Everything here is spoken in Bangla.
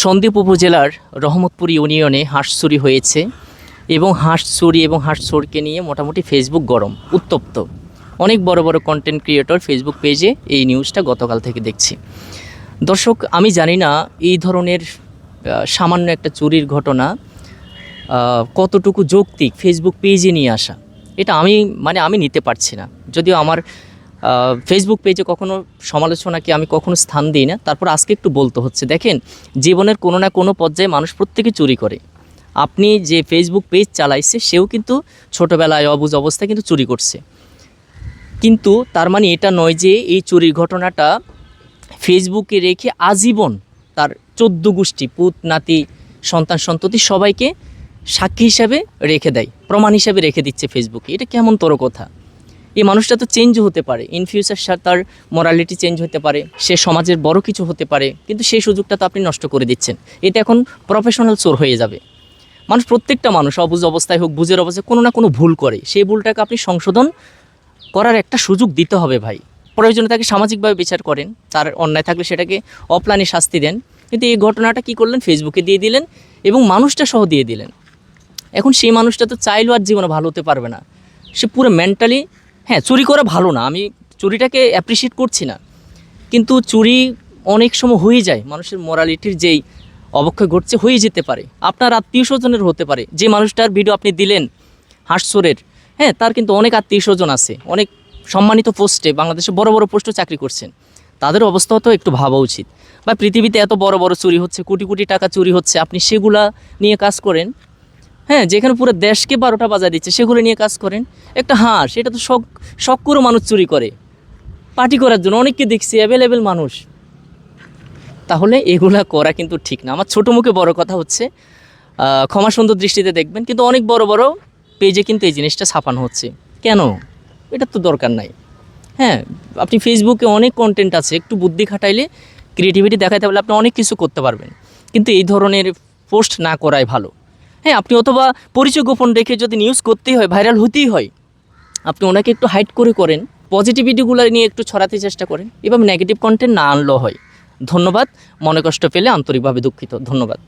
সন্দ্বীপ উপজেলার রহমতপুর ইউনিয়নে হাঁস চুরি হয়েছে এবং হাঁস চুরি এবং হাঁস চোরকে নিয়ে মোটামুটি ফেসবুক গরম উত্তপ্ত। অনেক বড় বড় কন্টেন্ট ক্রিয়েটর ফেসবুক পেজে এই নিউজটা গতকাল থেকে দেখছি। দর্শক, আমি জানি না এই ধরনের সামান্য একটা চুরির ঘটনা কতটুকু যৌক্তিক ফেসবুক পেজে নিয়ে আসা, এটা আমি নিতে পারছি না। যদিও আমার ফেসবুক পেজে কখনো সমালোচনাকে আমি কখনো স্থান দিই না, তারপর আজকে একটু বলতে হচ্ছে। দেখেন, জীবনের কোনো না কোনো পর্যায়ে মানুষ প্রত্যেকে চুরি করে। আপনি যে ফেসবুক পেজ চালাইছে সেও কিন্তু ছোটোবেলায় অবুঝ অবস্থায় কিন্তু চুরি করছে, কিন্তু তার মানে এটা নয় যে এই চুরির ঘটনাটা ফেসবুকে রেখে আজীবন তার 14 গোষ্ঠী পুত নাতি সন্তান সন্ততি সবাইকে সাক্ষী হিসাবে রেখে দেয়, প্রমাণ হিসাবে রেখে দিচ্ছে ফেসবুকে। এটা কেমন তোর কথা? এই মানুষটা তো চেঞ্জ হতে পারে, ইন ফিউচার তার মোরালিটি চেঞ্জ হতে পারে, সে সমাজের বড় কিছু হতে পারে, কিন্তু সেই সুযোগটা তো আপনি নষ্ট করে দিচ্ছেন। এটা এখন প্রফেশনাল চোর হয়ে যাবে। প্রত্যেকটা মানুষ অবুঝ অবস্থায় হোক বুঝের অবস্থায় কোনো না কোনো ভুল করে, সেই ভুলটাকে আপনি সংশোধন করার একটা সুযোগ দিতে হবে ভাই। প্রয়োজনে তাকে সামাজিকভাবে বিচার করেন, তার অন্যায় থাকলে সেটাকে অপ্লানে শাস্তি দেন, কিন্তু এই ঘটনাটা কি করলেন, ফেসবুকে দিয়ে দিলেন এবং মানুষটা সহ দিয়ে দিলেন। এখন সেই মানুষটা তো চাইলেও আর জীবনে ভালো হতে পারবে না, সে পুরো মেন্টালি, হ্যাঁ চুরি করা ভালো না, আমি চুরিটাকে অ্যাপ্রিসিয়েট করছি না, কিন্তু চুরি অনেক সময় হয়ে যায়, মানুষের মোরালিটির যেই অবক্ষয় ঘটছে হয়ে যেতে পারে, আপনার আত্মীয় স্বজনের হতে পারে। যে মানুষটার ভিডিও আপনি দিলেন হাঁস চোরের, হ্যাঁ তার কিন্তু অনেক আত্মীয় স্বজন আছে, অনেক সম্মানিত পোস্টে বাংলাদেশে বড় বড় পোস্টে চাকরি করছেন, তাদের অবস্থাও তো একটু ভাবা উচিত। বা পৃথিবীতে এত বড় বড় চুরি হচ্ছে, কোটি কোটি টাকা চুরি হচ্ছে, আপনি সেগুলা নিয়ে কাজ করেন। হ্যাঁ, যেখানে পুরো দেশকে 12টা বাজা দিচ্ছে সেগুলো নিয়ে কাজ করেন। একটা হাঁস, এটা তো শখ করে মানুষ চুরি করে পার্টি করার জন্য, অনেককে দেখছি অ্যাভেলেবেল মানুষ। তাহলে এগুলা করা কিন্তু ঠিক না। আমার ছোটো মুখে বড় কথা হচ্ছে, ক্ষমা সুন্দর দৃষ্টিতে দেখবেন, কিন্তু অনেক বড় বড় পেজে কিন্তু এই জিনিসটা ছাপানো হচ্ছে। কেন? এটা তো দরকার নাই। হ্যাঁ, আপনি ফেসবুকে অনেক কন্টেন্ট আছে, একটু বুদ্ধি খাটাইলে, ক্রিয়েটিভিটি দেখাইতে পারলে আপনি অনেক কিছু করতে পারবেন, কিন্তু এই ধরনের পোস্ট না করাই ভালো। হ্যাঁ, আপনি অথবা পরিচয় গোপন রেখে যদি নিউজ করতেই হয়, ভাইরাল হতেই হয়, আপনি ওনাকে একটু হাইড করেন, পজিটিভিটিগুলো নিয়ে একটু ছড়াতে চেষ্টা করেন, এভাবে নেগেটিভ কন্টেন্ট না আনলেও হয়। ধন্যবাদ। মনে কষ্ট পেলে আন্তরিকভাবে দুঃখিত। ধন্যবাদ।